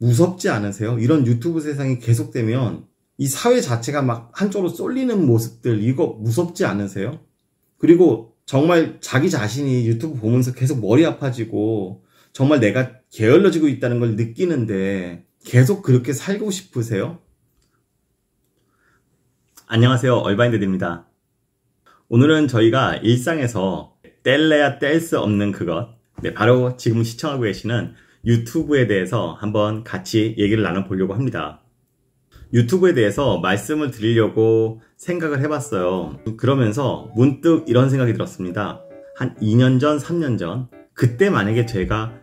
무섭지 않으세요? 이런 유튜브 세상이 계속되면 이 사회 자체가 막 한쪽으로 쏠리는 모습들, 이거 무섭지 않으세요? 그리고 정말 자기 자신이 유튜브 보면서 계속 머리 아파지고 정말 내가 게을러지고 있다는 걸 느끼는데 계속 그렇게 살고 싶으세요? 안녕하세요, 얼바인드입니다. 오늘은 저희가 일상에서 뗄래야 뗄 수 없는 그것, 바로 지금 시청하고 계시는 유튜브에 대해서 한번 같이 얘기를 나눠보려고 합니다. 유튜브에 대해서 말씀을 드리려고 생각을 해봤어요. 그러면서 문득 이런 생각이 들었습니다. 한 2년 전, 3년 전, 그때 만약에 제가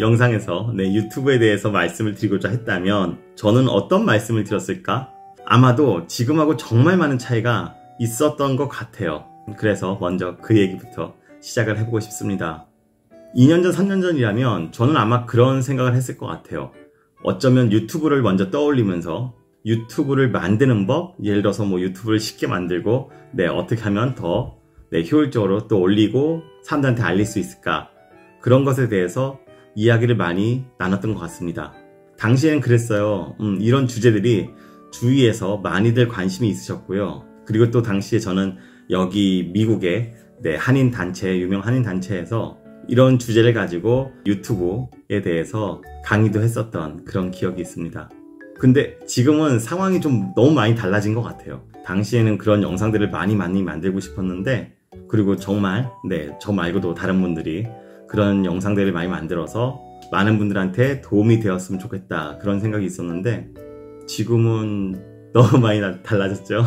영상에서 유튜브에 대해서 말씀을 드리고자 했다면 저는 어떤 말씀을 드렸을까? 아마도 지금하고 정말 많은 차이가 있었던 것 같아요. 그래서 먼저 그 얘기부터 시작을 해보고 싶습니다. 2년 전, 3년 전이라면 저는 아마 그런 생각을 했을 것 같아요. 어쩌면 유튜브를 먼저 떠올리면서 유튜브를 만드는 법, 예를 들어서 유튜브를 쉽게 만들고 어떻게 하면 더 효율적으로 또 올리고 사람들한테 알릴 수 있을까, 그런 것에 대해서 이야기를 많이 나눴던 것 같습니다. 당시에는 그랬어요. 이런 주제들이 주위에서 많이들 관심이 있으셨고요. 그리고 또 당시에 저는 여기 미국의 한인단체, 유명 한인단체에서 이런 주제를 가지고 유튜브에 대해서 강의도 했었던 그런 기억이 있습니다. 근데 지금은 상황이 좀 너무 많이 달라진 것 같아요. 당시에는 그런 영상들을 많이 만들고 싶었는데, 그리고 정말 저 말고도 다른 분들이 그런 영상들을 많이 만들어서 많은 분들한테 도움이 되었으면 좋겠다, 그런 생각이 있었는데 지금은 너무 많이 달라졌죠.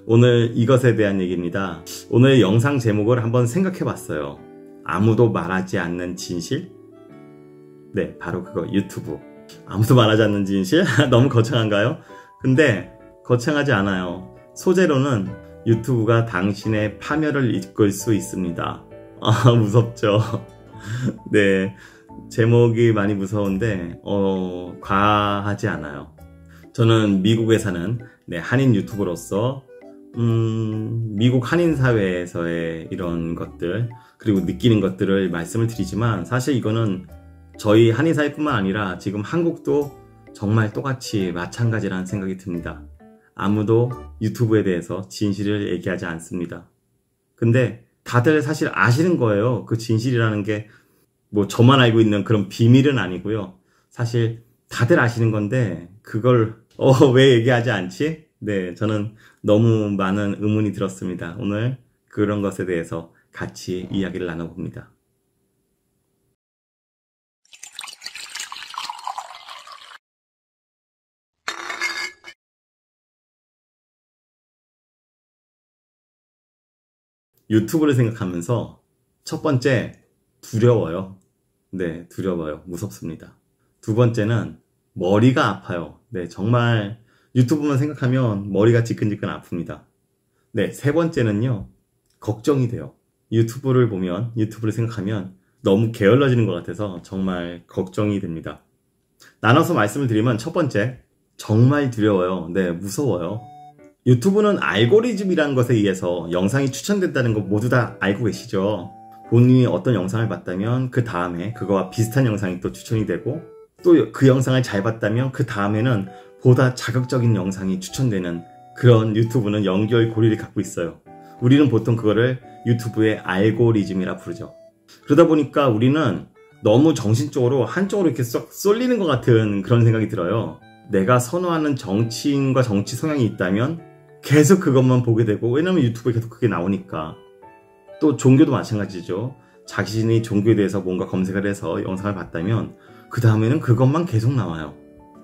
오늘 이것에 대한 얘기입니다. 오늘 영상 제목을 한번 생각해 봤어요. 아무도 말하지 않는 진실? 바로 그거, 유튜브. 아무도 말하지 않는 진실? 너무 거창한가요? 근데 거창하지 않아요. 소재로는 유튜브가 당신의 파멸을 이끌 수 있습니다. 무섭죠? 제목이 많이 무서운데 과하지 않아요. 저는 미국에 사는 한인 유튜버로서 미국 한인 사회에서의 이런 것들, 그리고 느끼는 것들을 말씀을 드리지만, 사실 이거는 저희 한인 사회뿐만 아니라 지금 한국도 정말 똑같이 마찬가지라는 생각이 듭니다. 아무도 유튜브에 대해서 진실을 얘기하지 않습니다. 근데 다들 사실 아시는 거예요. 그 진실이라는 게 저만 알고 있는 그런 비밀은 아니고요. 사실 다들 아시는 건데 그걸 왜 얘기하지 않지? 저는 너무 많은 의문이 들었습니다. 오늘 그런 것에 대해서 같이 이야기를 나눠봅니다. 유튜브를 생각하면서 첫 번째, 두려워요. 두려워요. 무섭습니다. 두 번째는 머리가 아파요. 정말 유튜브만 생각하면 머리가 지끈지끈 아픕니다. 세 번째는요, 걱정이 돼요. 유튜브를 보면, 유튜브를 생각하면 너무 게을러지는 것 같아서 정말 걱정이 됩니다. 나눠서 말씀을 드리면, 첫 번째, 정말 두려워요. 무서워요. 유튜브는 알고리즘이라는 것에 의해서 영상이 추천된다는 거 모두 다 알고 계시죠? 본인이 어떤 영상을 봤다면 그 다음에 그거와 비슷한 영상이 또 추천이 되고, 또 그 영상을 잘 봤다면 그 다음에는 보다 자극적인 영상이 추천되는, 그런 유튜브는 연결고리를 갖고 있어요. 우리는 보통 그거를 유튜브의 알고리즘이라 부르죠. 그러다 보니까 우리는 너무 정신적으로 한쪽으로 이렇게 쏙 쏠리는 것 같은 그런 생각이 들어요. 내가 선호하는 정치인과 정치 성향이 있다면 계속 그것만 보게 되고, 왜냐면 유튜브에 계속 그게 나오니까. 또 종교도 마찬가지죠. 자신이 종교에 대해서 뭔가 검색을 해서 영상을 봤다면 그 다음에는 그것만 계속 나와요.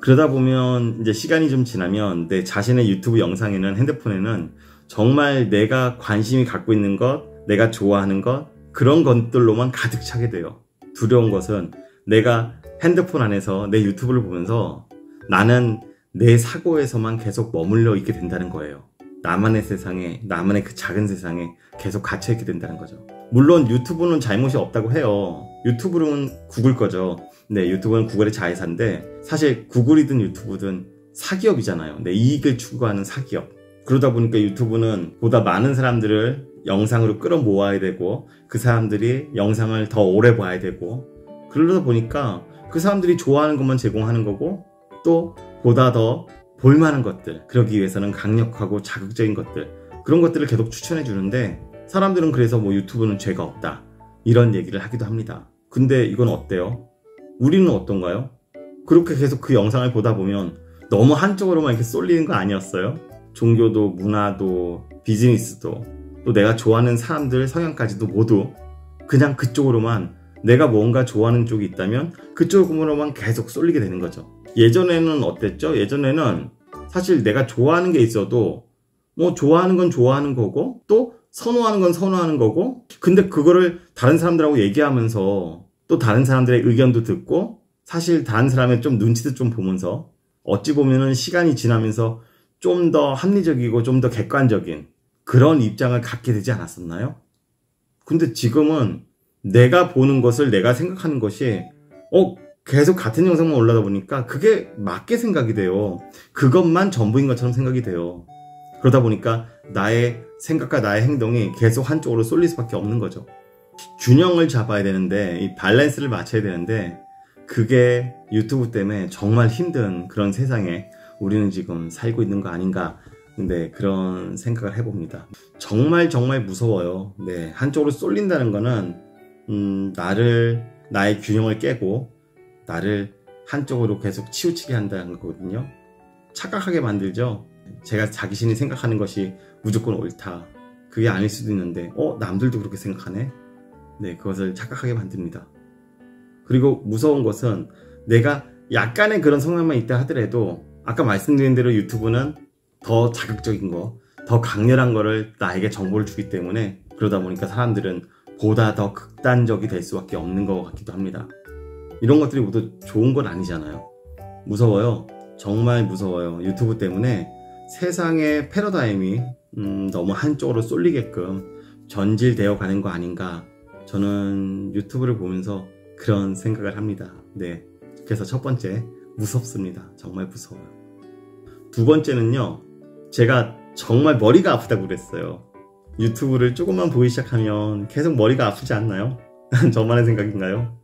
그러다 보면 이제 시간이 좀 지나면 내 자신의 유튜브 영상에는, 핸드폰에는 정말 내가 관심이 갖고 있는 것, 내가 좋아하는 것, 그런 것들로만 가득 차게 돼요. 두려운 것은 내가 핸드폰 안에서 내 유튜브를 보면서 나는 내 사고에서만 계속 머물러 있게 된다는 거예요. 나만의 세상에, 나만의 그 작은 세상에 계속 갇혀있게 된다는 거죠. 물론 유튜브는 잘못이 없다고 해요. 유튜브는 구글 거죠. 유튜브는 구글의 자회사인데, 사실 구글이든 유튜브든 사기업이잖아요. 이익을 추구하는 사기업. 그러다 보니까 유튜브는 보다 많은 사람들을 영상으로 끌어모아야 되고, 그 사람들이 영상을 더 오래 봐야 되고, 그러다 보니까 그 사람들이 좋아하는 것만 제공하는 거고, 또 보다 더 볼만한 것들, 그러기 위해서는 강력하고 자극적인 것들, 그런 것들을 계속 추천해 주는데, 사람들은 그래서 뭐 유튜브는 죄가 없다 이런 얘기를 하기도 합니다. 근데 이건 어때요? 우리는 어떤가요? 그렇게 계속 그 영상을 보다 보면 너무 한쪽으로만 이렇게 쏠리는 거 아니었어요? 종교도, 문화도, 비즈니스도, 또 내가 좋아하는 사람들 성향까지도 모두 그냥 그쪽으로만, 내가 뭔가 좋아하는 쪽이 있다면 그쪽으로만 계속 쏠리게 되는 거죠. 예전에는 어땠죠? 예전에는 사실 내가 좋아하는 게 있어도 뭐 좋아하는 건 좋아하는 거고, 또 선호하는 건 선호하는 거고, 근데 그거를 다른 사람들하고 얘기하면서 또 다른 사람들의 의견도 듣고, 사실 다른 사람의 좀 눈치도 좀 보면서, 어찌 보면은 시간이 지나면서 좀 더 합리적이고 좀 더 객관적인 그런 입장을 갖게 되지 않았었나요? 근데 지금은 내가 보는 것을, 내가 생각하는 것이 계속 같은 영상만 올라다 보니까 그게 맞게 생각이 돼요. 그것만 전부인 것처럼 생각이 돼요. 그러다 보니까 나의 생각과 나의 행동이 계속 한쪽으로 쏠릴 수밖에 없는 거죠. 균형을 잡아야 되는데, 이 밸런스를 맞춰야 되는데, 그게 유튜브 때문에 정말 힘든 그런 세상에 우리는 지금 살고 있는 거 아닌가, 근데 그런 생각을 해봅니다. 정말 무서워요. 네, 한쪽으로 쏠린다는 거는 나의 균형을 깨고 나를 한쪽으로 계속 치우치게 한다는 거거든요. 착각하게 만들죠. 제가 자신이 생각하는 것이 무조건 옳다, 그게 아닐 수도 있는데 남들도 그렇게 생각하네. 네, 그것을 착각하게 만듭니다. 그리고 무서운 것은, 내가 약간의 그런 성향만 있다 하더라도 아까 말씀드린 대로 유튜브는 더 자극적인 거, 더 강렬한 거를 나에게 정보를 주기 때문에, 그러다 보니까 사람들은 보다 더 극단적이 될 수밖에 없는 것 같기도 합니다. 이런 것들이 모두 좋은 건 아니잖아요. 무서워요. 정말 무서워요. 유튜브 때문에 세상의 패러다임이 너무 한쪽으로 쏠리게끔 전질되어 가는 거 아닌가, 저는 유튜브를 보면서 그런 생각을 합니다. 네, 그래서 첫 번째, 무섭습니다. 정말 무서워요. 두 번째는요, 제가 정말 머리가 아프다고 그랬어요. 유튜브를 조금만 보기 시작하면 계속 머리가 아프지 않나요? 저만의 생각인가요?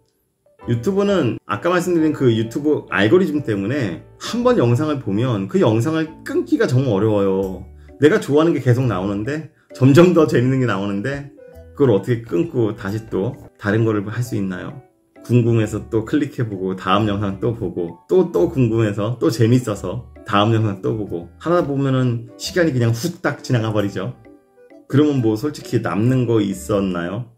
유튜브는 아까 말씀드린 그 유튜브 알고리즘 때문에 한 번 영상을 보면 그 영상을 끊기가 정말 어려워요. 내가 좋아하는 게 계속 나오는데, 점점 더 재밌는 게 나오는데, 그걸 어떻게 끊고 다시 또 다른 거를 할 수 있나요? 궁금해서 또 클릭해보고 다음 영상 또 보고, 또 궁금해서 또 재밌어서 다음 영상 또 보고 하다 보면은 시간이 그냥 후딱 지나가 버리죠. 그러면 뭐 솔직히 남는 거 있었나요?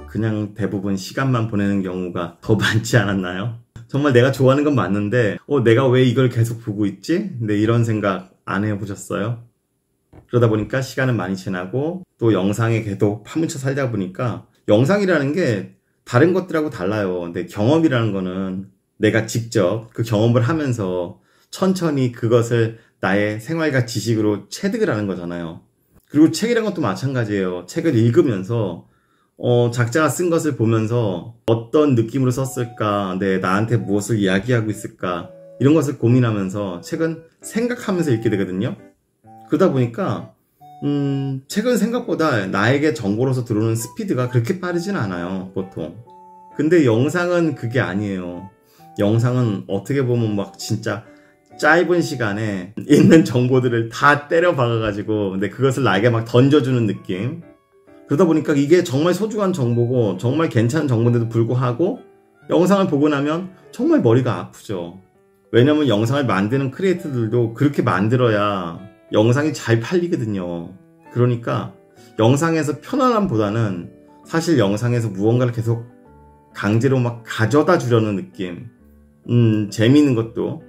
그냥 대부분 시간만 보내는 경우가 더 많지 않았나요? 정말 내가 좋아하는 건 맞는데 내가 왜 이걸 계속 보고 있지? 네, 이런 생각 안 해보셨어요? 그러다 보니까 시간은 많이 지나고, 또 영상에 계속 파묻혀 살다 보니까, 영상이라는 게 다른 것들하고 달라요. 근데 경험이라는 거는 내가 직접 그 경험을 하면서 천천히 그것을 나의 생활과 지식으로 체득을 하는 거잖아요. 그리고 책이라는 것도 마찬가지예요. 책을 읽으면서 작자가 쓴 것을 보면서 어떤 느낌으로 썼을까, 나한테 무엇을 이야기하고 있을까, 이런 것을 고민하면서 책은 생각하면서 읽게 되거든요. 그러다 보니까 책은 생각보다 나에게 정보로서 들어오는 스피드가 그렇게 빠르진 않아요, 보통. 근데 영상은 그게 아니에요. 영상은 어떻게 보면 막 진짜 짧은 시간에 있는 정보들을 다 때려 박아가지고, 근데 그것을 나에게 막 던져주는 느낌. 그러다 보니까 이게 정말 소중한 정보고 정말 괜찮은 정보인데도 불구하고 영상을 보고 나면 정말 머리가 아프죠. 왜냐면 영상을 만드는 크리에이터들도 그렇게 만들어야 영상이 잘 팔리거든요. 그러니까 영상에서 편안함보다는 사실 영상에서 무언가를 계속 강제로 막 가져다 주려는 느낌. 재미있는 것도,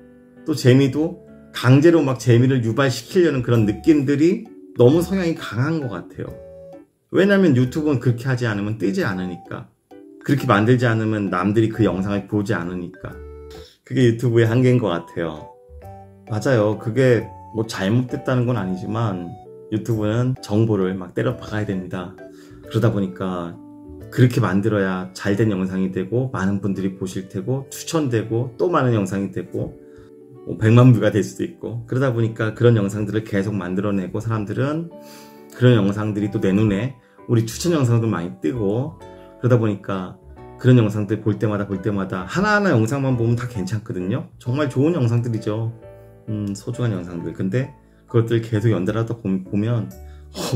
또 재미도 강제로 막 재미를 유발시키려는 그런 느낌들이 너무 성향이 강한 것 같아요. 왜냐면 유튜브는 그렇게 하지 않으면 뜨지 않으니까. 그렇게 만들지 않으면 남들이 그 영상을 보지 않으니까. 그게 유튜브의 한계인 것 같아요. 맞아요. 그게 뭐 잘못됐다는 건 아니지만 유튜브는 정보를 막 때려 박아야 됩니다. 그러다 보니까 그렇게 만들어야 잘된 영상이 되고 많은 분들이 보실 테고 추천되고 또 많은 영상이 되고 100만 뷰가 될 수도 있고, 그러다 보니까 그런 영상들을 계속 만들어내고, 사람들은 그런 영상들이 또 내 눈에 우리 추천 영상도 많이 뜨고, 그러다 보니까 그런 영상들 볼 때마다 하나하나 영상만 보면 다 괜찮거든요. 정말 좋은 영상들이죠. 소중한 영상들. 근데 그것들 계속 연달아서 보면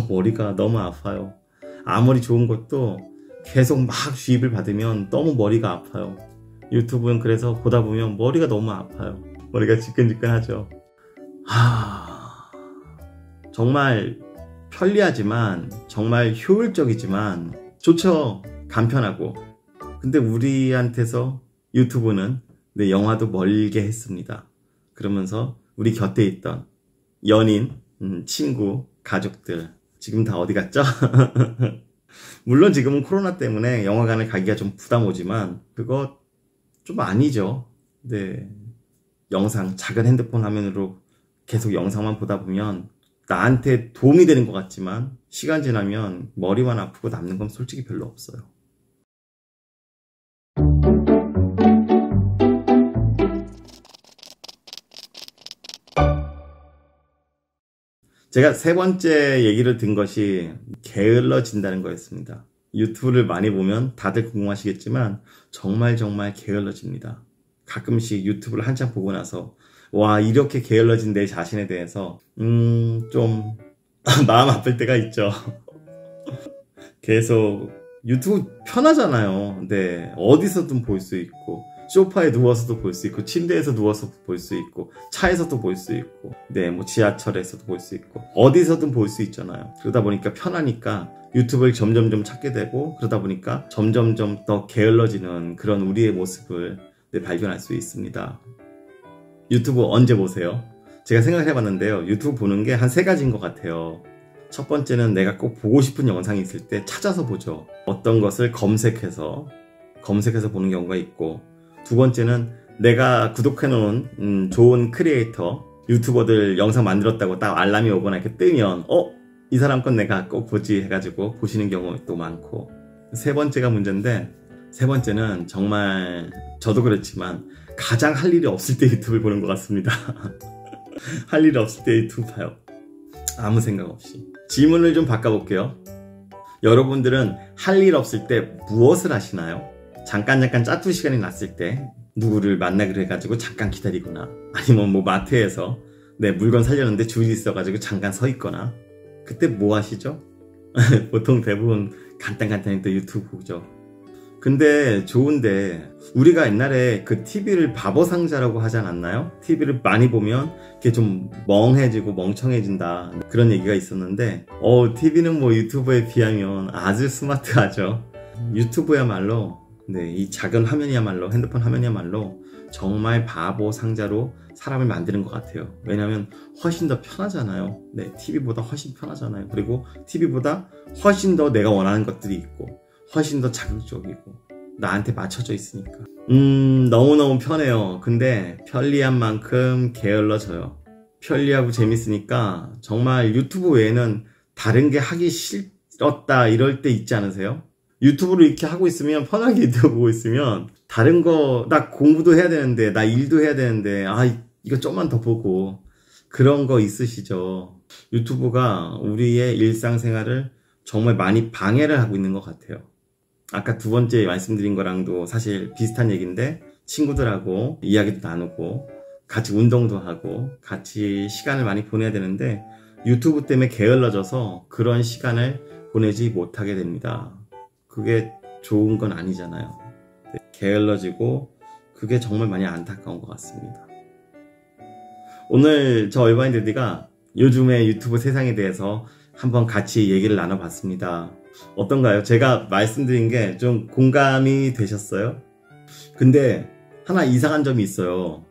머리가 너무 아파요. 아무리 좋은 것도 계속 막 주입을 받으면 너무 머리가 아파요. 유튜브는 그래서 보다 보면 머리가 너무 아파요. 머리가 지끈지끈하죠. 정말 편리하지만, 정말 효율적이지만 좋죠. 간편하고. 근데 우리한테서 유튜브는 내 영화도 멀게 했습니다. 그러면서 우리 곁에 있던 연인, 친구, 가족들 지금 다 어디 갔죠? 물론 지금은 코로나 때문에 영화관을 가기가 좀 부담 오지만 그거 좀 아니죠. 네, 영상, 작은 핸드폰 화면으로 계속 영상만 보다 보면 나한테 도움이 되는 것 같지만 시간 지나면 머리만 아프고 남는 건 솔직히 별로 없어요. 제가 세 번째 얘기를 든 것이 게을러진다는 거였습니다. 유튜브를 많이 보면 다들 궁금하시겠지만 정말 게을러집니다. 가끔씩 유튜브를 한참 보고 나서 와, 이렇게 게을러진 내 자신에 대해서 좀 마음 아플 때가 있죠. 계속 유튜브 편하잖아요. 네, 어디서든 볼 수 있고 소파에 누워서도 볼 수 있고 침대에서 누워서 볼 수 있고 차에서도 볼 수 있고 네, 뭐 지하철에서도 볼 수 있고 어디서든 볼 수 있잖아요. 그러다 보니까 편하니까 유튜브를 점점 찾게 되고 그러다 보니까 점점 더 게을러지는 그런 우리의 모습을 발견할 수 있습니다. 유튜브 언제 보세요? 제가 생각을 해봤는데요. 유튜브 보는 게 한 세 가지인 것 같아요. 첫 번째는 내가 꼭 보고 싶은 영상이 있을 때 찾아서 보죠. 어떤 것을 검색해서 보는 경우가 있고, 두 번째는 내가 구독해놓은 좋은 크리에이터, 유튜버들 영상 만들었다고 딱 알람이 오거나 이렇게 뜨면 이 사람 건 내가 꼭 보지 해가지고 보시는 경우도 많고, 세 번째가 문제인데, 세 번째는 정말 저도 그렇지만 가장 할 일이 없을 때 유튜브를 보는 것 같습니다. 할 일이 없을 때 유튜브 봐요. 아무 생각 없이. 질문을 좀 바꿔볼게요. 여러분들은 할 일 없을 때 무엇을 하시나요? 잠깐 짜투 시간이 났을 때 누구를 만나기로 해가지고 잠깐 기다리거나, 아니면 뭐 마트에서 내 물건 사려는데 줄이 있어가지고 잠깐 서 있거나, 그때 뭐 하시죠? 보통 대부분 간단히 또 유튜브 보죠. 근데 좋은데 우리가 옛날에 그 TV를 바보 상자라고 하지 않았나요? TV를 많이 보면 이게 좀 멍해지고 멍청해진다, 그런 얘기가 있었는데 TV는 뭐 유튜브에 비하면 아주 스마트하죠. 유튜브야말로 이 작은 화면이야말로, 핸드폰 화면이야말로 정말 바보 상자로 사람을 만드는 것 같아요. 왜냐하면 훨씬 더 편하잖아요. TV보다 훨씬 편하잖아요. 그리고 TV보다 훨씬 더 내가 원하는 것들이 있고 훨씬 더 자극적이고 나한테 맞춰져 있으니까 너무너무 편해요. 근데 편리한 만큼 게을러져요. 편리하고 재밌으니까 정말 유튜브 외에는 다른 게 하기 싫었다 이럴 때 있지 않으세요? 유튜브를 이렇게 하고 있으면, 편하게 유튜브 보고 있으면 다른 거, 나 공부도 해야 되는데, 나 일도 해야 되는데, 이거 좀만 더 보고, 그런 거 있으시죠? 유튜브가 우리의 일상생활을 정말 많이 방해를 하고 있는 것 같아요. 아까 두 번째 말씀드린 거랑도 사실 비슷한 얘기인데, 친구들하고 이야기도 나누고 같이 운동도 하고 같이 시간을 많이 보내야 되는데 유튜브 때문에 게을러져서 그런 시간을 보내지 못하게 됩니다. 그게 좋은 건 아니잖아요. 게을러지고 그게 정말 많이 안타까운 것 같습니다. 오늘 저 얼바인데디가 요즘의 유튜브 세상에 대해서 한번 같이 얘기를 나눠봤습니다. 어떤가요? 제가 말씀드린 게 좀 공감이 되셨어요? 근데 하나 이상한 점이 있어요.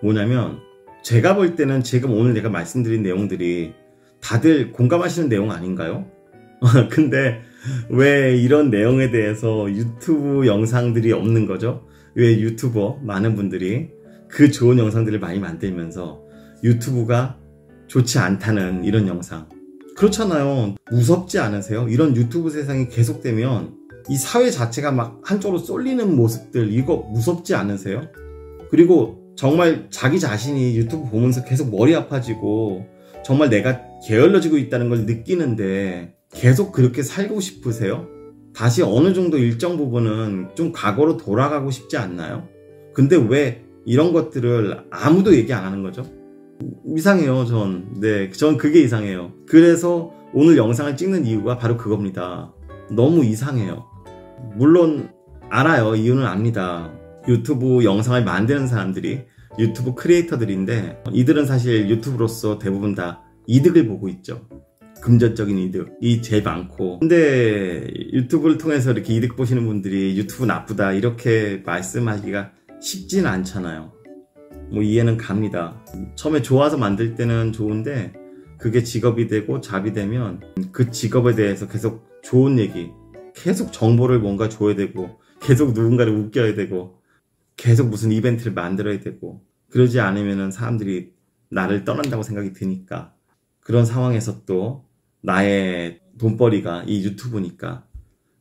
뭐냐면 제가 볼 때는 지금 오늘 내가 말씀드린 내용들이 다들 공감하시는 내용 아닌가요? 근데 왜 이런 내용에 대해서 유튜브 영상들이 없는 거죠? 왜 유튜버 많은 분들이 그 좋은 영상들을 많이 만들면서 유튜브가 좋지 않다는 이런 영상, 그렇잖아요. 무섭지 않으세요? 이런 유튜브 세상이 계속되면 이 사회 자체가 막 한쪽으로 쏠리는 모습들, 이거 무섭지 않으세요? 그리고 정말 자기 자신이 유튜브 보면서 계속 머리 아파지고 정말 내가 게을러지고 있다는 걸 느끼는데 계속 그렇게 살고 싶으세요? 다시 어느 정도 일정 부분은 좀 과거로 돌아가고 싶지 않나요? 근데 왜 이런 것들을 아무도 얘기 안 하는 거죠? 이상해요, 전 그게 이상해요. 그래서 오늘 영상을 찍는 이유가 바로 그겁니다. 너무 이상해요. 물론 알아요. 이유는 압니다. 유튜브 영상을 만드는 사람들이 유튜브 크리에이터들인데, 이들은 사실 유튜브로서 대부분 다 이득을 보고 있죠. 금전적인 이득이 제일 많고. 근데 유튜브를 통해서 이렇게 이득 보시는 분들이 유튜브 나쁘다 이렇게 말씀하기가 쉽진 않잖아요. 뭐 이해는 갑니다. 처음에 좋아서 만들 때는 좋은데 그게 직업이 되고 잡이 되면 그 직업에 대해서 계속 좋은 얘기, 계속 정보를 뭔가 줘야 되고, 계속 누군가를 웃겨야 되고, 계속 무슨 이벤트를 만들어야 되고, 그러지 않으면 사람들이 나를 떠난다고 생각이 드니까, 그런 상황에서 또 나의 돈벌이가 이 유튜브니까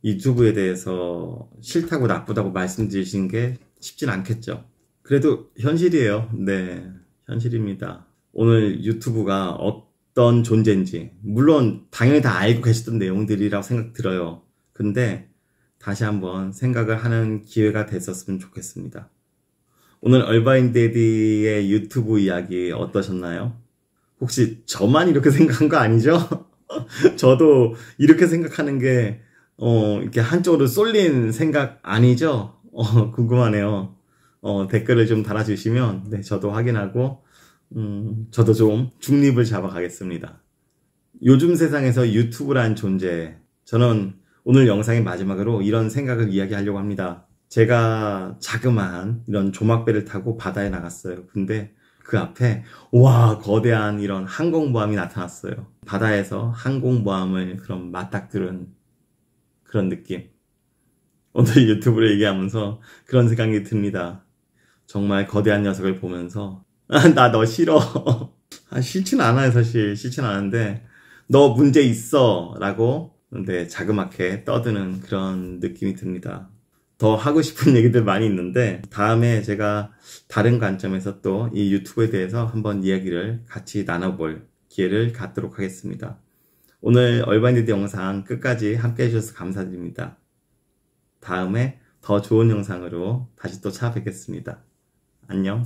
유튜브에 대해서 싫다고 나쁘다고 말씀드리시는 게 쉽진 않겠죠. 그래도 현실이에요. 네, 현실입니다. 오늘 유튜브가 어떤 존재인지, 물론 당연히 다 알고 계셨던 내용들이라고 생각 들어요. 근데 다시 한번 생각을 하는 기회가 됐었으면 좋겠습니다. 오늘 얼바인데디의 유튜브 이야기 어떠셨나요? 혹시 저만 이렇게 생각한 거 아니죠? 저도 이렇게 생각하는 게 이렇게 한쪽으로 쏠린 생각 아니죠? 궁금하네요. 댓글을 좀 달아주시면 네, 저도 확인하고 저도 좀 중립을 잡아가겠습니다. 요즘 세상에서 유튜브란 존재, 저는 오늘 영상의 마지막으로 이런 생각을 이야기하려고 합니다. 제가 자그마한 이런 조막배를 타고 바다에 나갔어요. 근데 그 앞에 와, 거대한 이런 항공모함이 나타났어요. 바다에서 항공모함을 그런 맞닥뜨린 그런 느낌. 오늘 유튜브를 얘기하면서 그런 생각이 듭니다. 정말 거대한 녀석을 보면서 나 너 싫어. 싫진 않아요. 사실 싫진 않은데 너 문제 있어 라고 네, 자그맣게 떠드는 그런 느낌이 듭니다. 더 하고 싶은 얘기들 많이 있는데 다음에 제가 다른 관점에서 또 이 유튜브에 대해서 한번 이야기를 같이 나눠볼 기회를 갖도록 하겠습니다. 오늘 얼바인데디 영상 끝까지 함께 해주셔서 감사드립니다. 다음에 더 좋은 영상으로 다시 또 찾아뵙겠습니다. 안녕.